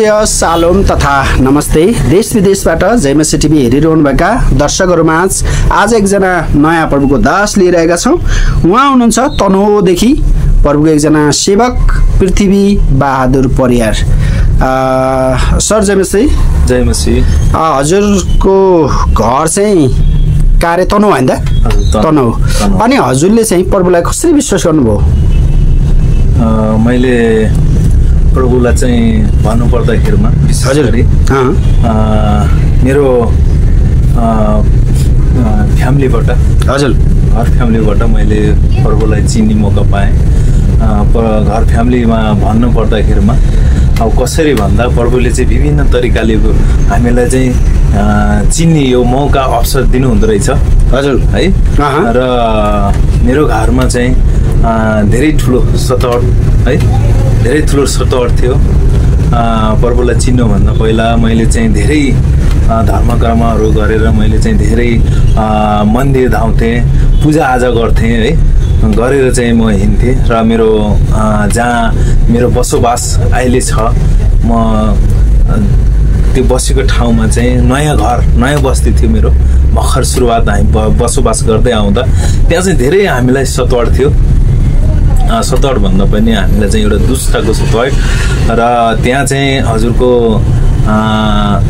नमस्ते सालोम तथा नमस्ते देश विदेशबाट जयमसी टिभी हेरिरहनुभएका दर्शकहरूमाझ आज एकजना नयाँ प्रभुको दास लिएर आएका छौँ। उहाँ हुनुहुन्छ तनहुँदेखि प्रभुको एकजना सेवक पृथ्वी बहादुर परियार। सर जयमसी। जयमसी। हजुरको घर चाहिँ कार्य तनहुँ होइन त? तनहुँ। अनि हजुरले चाहिँ प्रभुलाई कसरी विश्वास गर्नुभयो? मैले प्रभुलाई चाहिँ भन्नुपर्दाखेरिमा विशेष गरी मेरो फ्यामिलीबाट हजुर घर फ्यामिलीबाट मैले प्रभुलाई चिन्ने मौका पाएँ। घर फ्यामिलीमा भन्नुपर्दाखेरिमा अब कसरी भन्दा प्रभुले चाहिँ विभिन्न तरिकाले हामीलाई चाहिँ चिन्ने यो मौका अवसर दिनुहुँदो रहेछ। हजुर है। र मेरो घरमा चाहिँ धेरै ठुलो सतहट है, धेरै ठुलो सतहट थियो। प्रभुलाई चिन्नुभन्दा पहिला मैले चाहिँ धेरै धर्मकर्महरू गरेर मैले चाहिँ धेरै मन्दिर धाउँथेँ, पूजाआजा गर्थेँ है, गरेर चाहिँ म हिँड्थेँ। र मेरो जहाँ मेरो बसोबास अहिले छ, म त्यो बसेको ठाउँमा चाहिँ नयाँ घर नयाँ बस्ती थियो मेरो। भर्खर सुरुवात हामी बसोबास गर्दै आउँदा त्यहाँ चाहिँ धेरै हामीलाई सतहट थियो। सतहट भन्दा पनि हामीलाई चाहिँ एउटा दुष्टको सतहट। र त्यहाँ चाहिँ हजुरको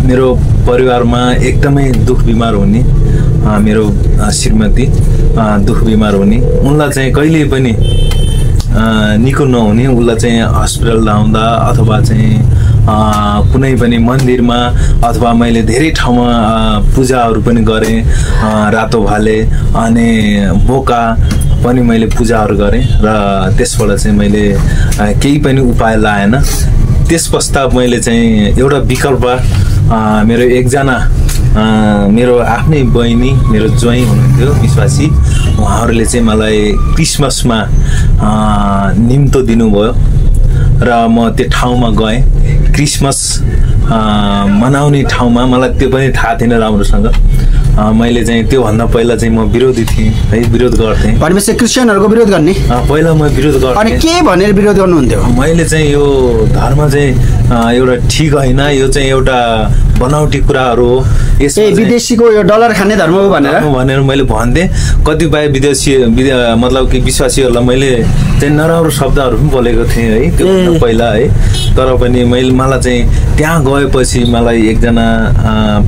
मेरो परिवारमा एकदमै दुख बिमार हुने, मेरो श्रीमती दुख बिमार हुने, उनलाई चाहिँ कहिल्यै पनि निको नहुने, उसलाई चाहिँ हस्पिटल लाउँदा अथवा चाहिँ कुनै पनि मन्दिरमा अथवा मैले धेरै ठाउँमा पूजाहरू पनि गरेँ, रातो भाले अनि बोका पनि मैले पूजाहरू गरेँ। र त्यसबाट चाहिँ मैले केही पनि उपाय लाएन। त्यस पश्चात मैले चाहिँ एउटा विकल्प मेरो एकजना मेरो आफ्नै बहिनी मेरो ज्वाइँ हुनुहुन्थ्यो विश्वासी, उहाँहरूले चाहिँ मलाई क्रिसमसमा निम्तो दिनुभयो र म त्यो ठाउँमा गएँ। क्रिसमस मनाउने ठाउँमा मलाई त्यो पनि थाहा थिएन राम्रोसँग। मैले चाहिँ त्योभन्दा पहिला चाहिँ म विरोधी थिएँ है, विरोध गर्थेँ। भनेपछि क्रिस्चियनहरूको विरोध गर्ने? पहिला म विरोध गर्थेँ। अनि के भनेर विरोध गर्नुहुन्थ्यो? मैले चाहिँ यो धर्म चाहिँ एउटा ठिक होइन, यो चाहिँ एउटा बनावटी कुराहरू हो, विदेशीको यो डलर खाने धर्म हो भनेर मैले भन्थेँ। कतिपय विदेशी मतलब कि विश्वासीहरूलाई मैले चाहिँ नराम्रो शब्दहरू पनि बोलेको थिएँ है त्यो पहिला है। तर पनि मलाई चाहिँ त्यहाँ गएपछि मलाई एकजना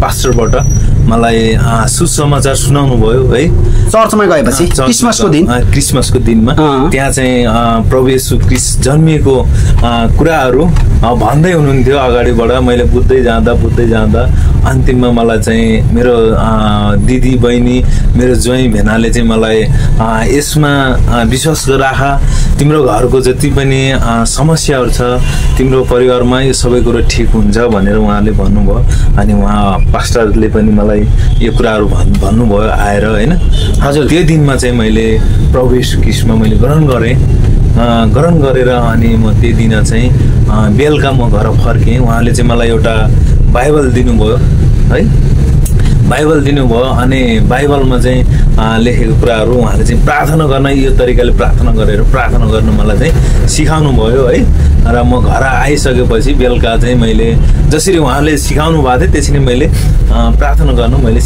पास्टरबाट मलाई सुसमाचार सुनाउनु भयो है। चर्चमा गएपछि क्रिसमसको दिनमा त्यहाँ चाहिँ प्रभु येशू ख्रीष्ट जन्मिएको कुराहरू भन्दै हुनुहुन्थ्यो अगाडिबाट। मैले बुझ्दै जाँदा अन्तिममा मलाई चाहिँ मेरो दिदी बहिनी मेरो ज्वाइँ भेनाले चाहिँ मलाई यसमा विश्वास राख, तिम्रो घरको जति पनि समस्याहरू छ तिम्रो परिवारमा यो सबै कुरो ठिक हुन्छ भनेर उहाँले भन्नुभयो। अनि उहाँ पास्टरले पनि मलाई यो कुराहरू भन्नुभयो आएर होइन। हजुर त्यो दिनमा चाहिँ मैले प्रभु येशू ख्रीष्टमा मैले ग्रहण गरेर अनि म त्यो दिन चाहिँ बेलुका म घर फर्केँ। उहाँले चाहिँ मलाई एउटा बाइबल दिनुभयो है, बाइबल दिनुभयो। अनि बाइबलमा चाहिँ लेखेको कुराहरू उहाँले चाहिँ प्रार्थना गर्न, यो तरिकाले प्रार्थना गर्न मलाई चाहिँ सिकाउनु भयो है। र म घर आइसकेपछि बेलुका चाहिँ मैले जसरी उहाँले सिकाउनु भएको थियो त्यसरी मैले प्रार्थना गर्नु मैले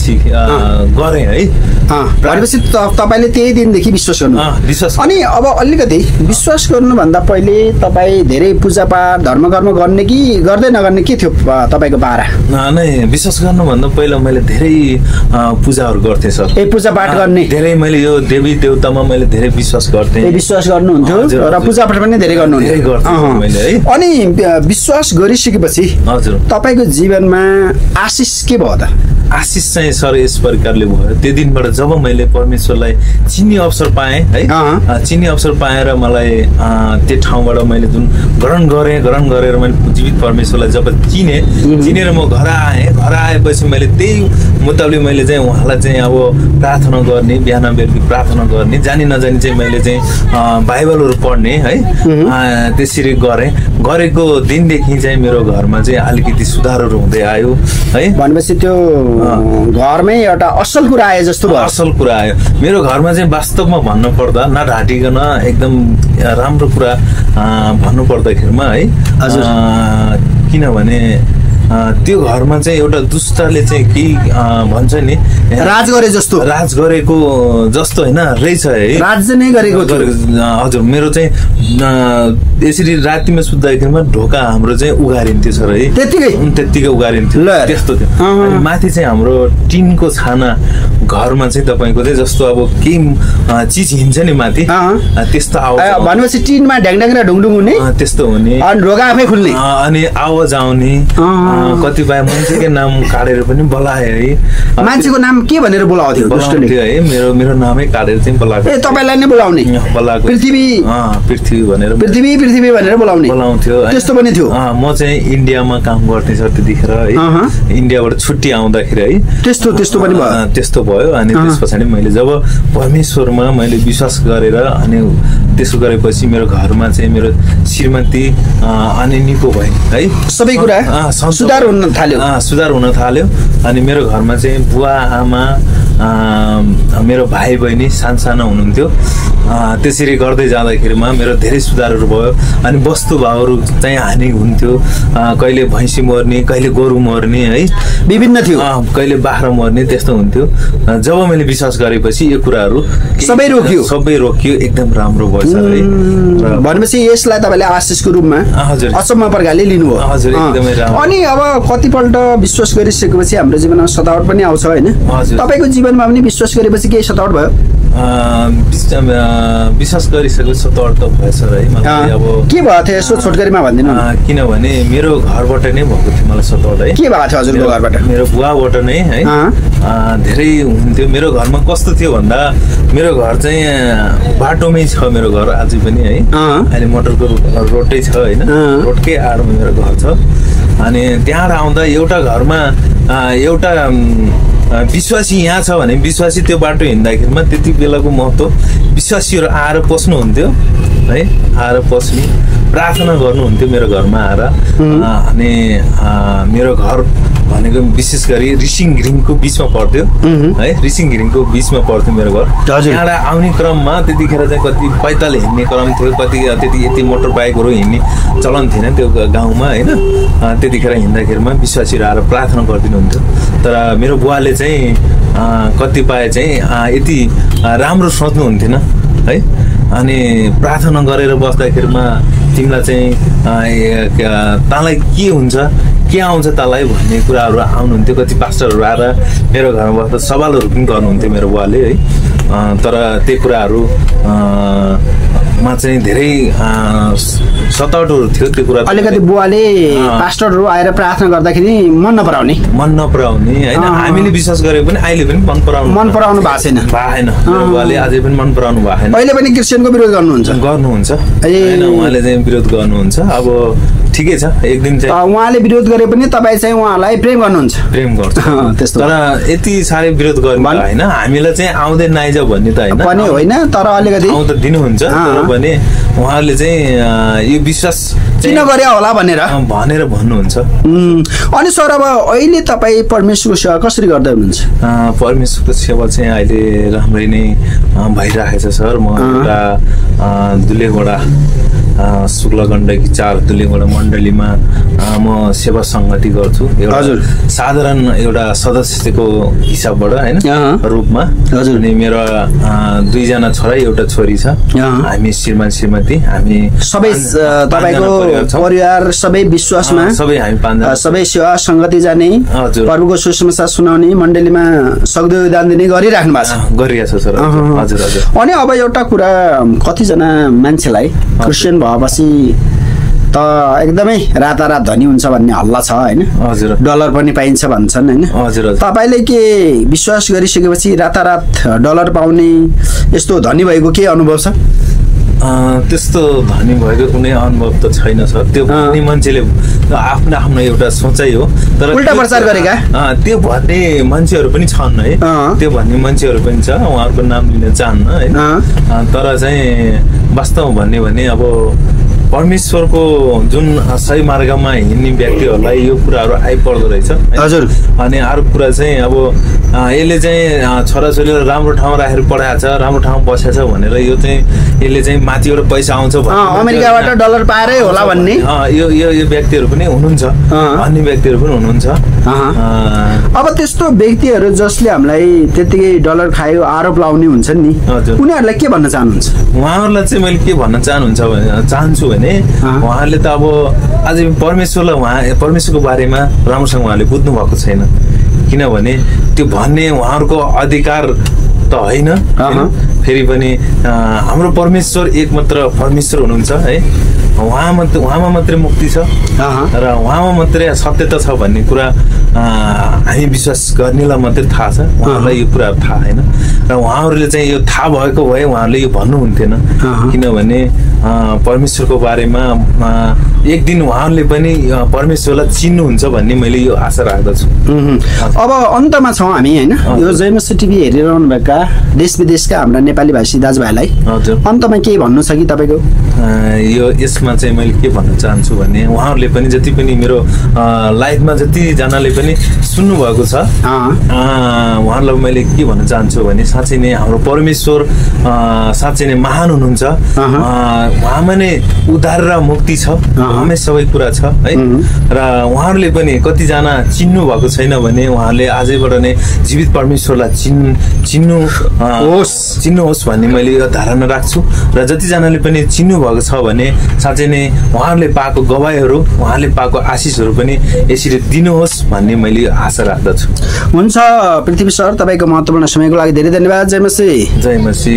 गरेँ है। भनेपछि तपाईँले त्यही दिनदेखि विश्वास गर्नु? अनि अब अलिकति विश्वास गर्नुभन्दा पहिले तपाईँ धेरै पूजापाठ धर्मकर्म गर्ने कि गर्दै नगर्ने के थियो तपाईँको पारा? नै विश्वास गर्नुभन्दा पहिला मैले धेरै पूजाहरू गर्थेँ सर। पूजापाठ गर्ने धेरै मैले यो देवी देवतामा मैले धेरै विश्वास गर्थेँ। विश्वास गर्नुहुन्थ्यो र पूजापाठ पनि धेरै गर्नुहुन्थ्यो? अनि विश्वास गरिसकेपछि हजुर तपाईँको जीवनमा आशिष के भयो त? आशिष चाहिँ सर यस प्रकारले भयो, त्यो दिनबाट जब मैले परमेश्वरलाई चिन्ने अवसर पाएँ है, चिन्ने अवसर पाएर मलाई त्यो ठाउँबाट मैले जुन ग्रहण गरेर मैले जीवित परमेश्वरलाई जब चिनेर म घर आएपछि मैले त्यही मुताबिक मैले चाहिँ उहाँलाई चाहिँ अब प्रार्थना गर्ने, बिहान बेलुकी प्रार्थना गर्ने, जानी नजानी चाहिँ मैले चाहिँ बाइबलहरू पढ्ने है, त्यसरी गरेको दिनदेखि चाहिँ मेरो घरमा चाहिँ अलिकति सुधारहरू हुँदै आयो है। भनेपछि त्यो घरमै एउटा असल कुरा आयो जस्तो भयो? असल कुरा आयो मेरो घरमा चाहिँ वास्तवमा भन्नुपर्दा नढाँटिकन एकदम राम्रो कुरा भन्नुपर्दाखेरिमा है। किनभने त्यो घरमा चाहिँ एउटा दुष्टले चाहिँ केही भन्छ नि राज गरे जस्तो राज गरेको जस्तो होइन रहेछ है राज्य नै गरेको हजुर मेरो चाहिँ यसरी रातिमा सुत्दाखेरिमा ढोका हाम्रो चाहिँ उगारिन्थ्यो सर है त्यत्तिकै उगारिन्थ्यो त्यस्तो थियो अनि माथि चाहिँ हाम्रो टिनको छाना घरमा चाहिँ तपाईँको चाहिँ जस्तो अब केही चिज हिँड्छ नि माथि त्यस्तो आवाज भनेपछि टिनमा ढ्याङढ्याङ र ढुङढुङ हुने त्यस्तो हुने अनि ढोका आफै खुल्ने अनि आवाज आउने कतिपय मान्छेकै नाम काटेर पनि बोलाए है मान्छेको नाम के भनेर बोलाउँथ्यो दुष्टले है मेरो नामै काटेर चाहिँ बोलाएको ए तपाईलाई नै बोलाउने बोलाएको पृथ्वी भनेर भनेर बोलाउँथ्यो त्यस्तो पनि थियो म चाहिँ इन्डियामा काम गर्ने सर त्यतिखेर है इन्डियाबाट छुट्टी आउँदाखेरि है त्यस्तो पनि भयो त्यस्तो भयो अनि त्यस पछाडि मैले जब परमेश्वरमा मैले विश्वास गरेर अनि त्यसो गरेपछि मेरो घरमा चाहिँ मेरो श्रीमती अनि निको भयो है सबै कुरा सुधार हुन थाल्यो अनि मेरो घरमा चाहिँ बुवा आमा मेरो भाइ बहिनी सानो हुनुहुन्थ्यो त्यसरी गर्दै जाँदाखेरिमा मेरो धेरै सुधारहरू भयो अनि वस्तुभावहरू चाहिँ हानि हुन्थ्यो कहिले भैँसी मर्ने कहिले गोरु मर्ने है विभिन्न थियो कहिले बाख्रा मर्ने त्यस्तो हुन्थ्यो जब मैले विश्वास गरेपछि यो कुराहरू सबै रोकियो एकदम राम्रो भयो सर है भनेपछि यसलाई तपाईँले आशिषको रूपमा हजुर अचम्म प्रकारले लिनुभयो हजुर एकदमै राम्रो अनि अब कतिपल्ट विश्वास गरिसकेपछि हाम्रो जीवनमा सतावट पनि आउँछ होइन तपाईँको जीवनमा पनि विश्वास गरेपछि केही सतावट भयो विश्वास गरिसकेपछि सतावट त भयो सर है मलाई अब के भएको थियो यसो छोटकरीमा भनिदिनु किनभने मेरो घरबाट नै भएको थियो मलाई सतावट है के भएको थियो हजुरको घरबाट मेरो बुवाबाट नै है धेरै हुन्थ्यो मेरो घरमा कस्तो थियो भन्दा मेरो घर चाहिँ बाटोमै छ मेरो घर अझै पनि है अहिले मोटरको रोडै छ होइन रोडकै आडमा मेरो घर छ अनि त्यहाँ आउँदा एउटा घरमा एउटा विश्वासी यहाँ छ भने विश्वासी त्यो बाटो हिँड्दाखेरिमा त्यति बेलाको महत्त्व विश्वासीहरू आएर पस्नुहुन्थ्यो है आएर पस्ने प्रार्थना गर्नुहुन्थ्यो मेरो घरमा आएर अनि मेरो घर भनेको विशेष गरी रिसिङ घिरिङको बिचमा पर्थ्यो है रिसिङ घिरिङको बिचमा पर्थ्यो मेरो घर त्यहाँबाट आउने क्रममा त्यतिखेर चाहिँ कति पैदल हिँड्ने क्रम थियो कति यति मोटर बाइकहरू हिँड्ने चलन थिएन त्यो गाउँमा होइन त्यतिखेर हिँड्दाखेरिमा विश्वासीहरू आएर प्रार्थना गरिदिनुहुन्थ्यो तर मेरो बुवाले चाहिँ कतिपय चाहिँ यति राम्रो सोच्नुहुन्थेन है अनि प्रार्थना गरेर बस्दाखेरिमा तिमीलाई चाहिँ तँलाई के हुन्छ के आउँछ तँलाई भन्ने कुराहरू आउनुहुन्थ्यो कति पास्टरहरू आएर मेरो घरमा बस्दा सवालहरू पनि गर्नुहुन्थ्यो मेरो बुवाले है तर त्यो कुराहरू मा चाहिँ धेरै सतावटहरू थियो त्यो कुरा अलिकति बुवाले पास्टरहरू आएर प्रार्थना गर्दाखेरि मन नपराउने होइन हामीले विश्वास गरे पनि अहिले पनि मन पराउनु भएन बुवाले अझै पनि मन पराउनु भएन अहिले पनि क्रिस्चियनको विरोध गर्नुहुन्छ होइन उहाँले चाहिँ विरोध गर्नुहुन्छ अब ठिकै छ एक दिन चाहिँ उहाँले विरोध गरे पनि तपाईँ चाहिँ उहाँलाई प्रेम गर्छ त्यस्तो तर यति साह्रै विरोध गर्ने होइन हामीलाई चाहिँ आउँदै नआइज भन्ने त होइन तर अलिकति आउँ त दिनुहुन्छ भने उहाँहरूले चाहिँ यो विश्वास किन गरे होला भनेर भन्नुहुन्छ अनि सर अब अहिले तपाईँ परमेश्वरको सेवा कसरी गर्दै हुनुहुन्छ परमेश्वरको सेवा चाहिँ अहिले राम्रै नै भइरहेको छ सर म एउटा दुलेगोडा शुक्ल गण्डकी 4 दुलेगोडा मण्डलीमा म सेवा सङ्गति गर्छु हजुर साधारण एउटा सदस्यको हिसाबबाट होइन रूपमा हजुर अनि मेरो 2 जना छोरा एउटा छोरी छ हामी श्रीमान श्रीमती हामी सबै तपाईको परिवार सबै विश्वासमा सबै हामी 5 जना सबै सेवा सङ्गति जाने प्रभुको सुसमाचार सुनाउने मण्डलीमा सक्दो योगदान दिने गरिराख्नु भएको छ सर हजुर अनि अब एउटा कुरा कतिजना मान्छेलाई क्रिस्चियन भएपछि त एकदमै रातारात धनी हुन्छ भन्ने हल्ला छ होइन हजुर डलर पनि पाइन्छ भन्छन् होइन हजुर तपाईले के विश्वास गरिसकेपछि रातारात डलर पाउने यस्तो धनी भएको के अनुभव छ त्यस्तो धनी भएको कुनै अनुभव त छैन सर त्यो भन्ने मान्छेले आफ्नो एउटा सोचाइ हो तर उल्टा प्रचार गरेका त्यो भन्ने मान्छेहरू पनि छन् है त्यो भन्ने मान्छेहरू पनि छ उहाँहरूको नाम लिन चाहन्न होइन तर चाहिँ वास्तवमा भन्ने भने अब परमेश्वरको जुन सही मार्गमा हिँड्ने व्यक्तिहरूलाई यो कुराहरू आइपर्दो रहेछ। हजुर। अनि अर्को कुरा चाहिँ अब यसले चाहिँ छोराछोरीलाई राम्रो ठाउँ राखेर पढाएको छ, राम्रो ठाउँ बसेको छ भनेर यो चाहिँ यसले चाहिँ माथिबाट पैसा आउँछ अमेरिकाबाट डलर पाएरै होला भन्ने यो व्यक्तिहरू पनि हुनुहुन्छ, अन्य व्यक्तिहरू पनि हुनुहुन्छ। अब त्यस्तो व्यक्तिहरू जसले हामीलाई त्यतिकै डलर खायो आरोप लाउने हुन्छ नि, उनीहरूलाई के भन्न चाहनुहुन्छ? उहाँहरूलाई चाहिँ मैले के भन्न चाहन्छु भने उहाँहरूले त अब अझै परमेश्वरको बारेमा राम्रोसँग उहाँले बुझ्नु भएको छैन। किनभने त्यो भन्ने उहाँहरूको अधिकार त होइन। फेरि पनि हाम्रो परमेश्वर एक मात्र परमेश्वर हुनुहुन्छ है। उहाँमा मात्रै मुक्ति छ र उहाँमा मात्रै सत्यता छ भन्ने कुरा हामी विश्वास गर्नेलाई मात्रै थाहा छ, उहाँहरूलाई यो कुरा थाहा होइन। र उहाँहरूले चाहिँ यो थाहा भएको भए उहाँहरूले यो भन्नुहुन्थेन। किनभने परमेश्वरको बारेमा एक दिन उहाँहरूले पनि परमेश्वरलाई चिन्नुहुन्छ भन्ने मैले यो आशा राख्दछु। अब अन्तमा छौँ हामी होइन, यो जयमसी टिभी हेरिरहनु भएका देश विदेशका हाम्रा नेपाली भाषी दाजुभाइलाई अन्तमा केही भन्नु छ कि तपाईँको? यसमा चाहिँ मैले के भन्न चाहन्छु भने उहाँहरूले पनि जति पनि मेरो लाइफमा जतिजनाले पनि सुन्नु भएको छ उहाँहरूलाई मैले के भन्न चाहन्छु भने साँच्चै नै हाम्रो परमेश्वर साँच्चै नै महान हुनुहुन्छ। उहाँमा नै उद्धार र मुक्ति छ, उहाँमै सबै कुरा छ है। र उहाँहरूले पनि कतिजना चिन्नु भएको छैन भने उहाँहरूले आजैबाट नै जीवित परमेश्वरलाई चिन्नुहोस् भन्ने मैले यो धारणा राख्छु। र जतिजनाले पनि चिन्नु भएको छ भने साँच्चै नै उहाँहरूले पाएको गवाईहरू, उहाँहरूले पाएको आशिषहरू पनि यसरी दिनुहोस् भन्ने मैले आशा राख्दछु। हुन्छ पृथ्वी सर, तपाईँको महत्त्वपूर्ण समयको लागि धेरै धन्यवाद। जय मसी। जय मसी।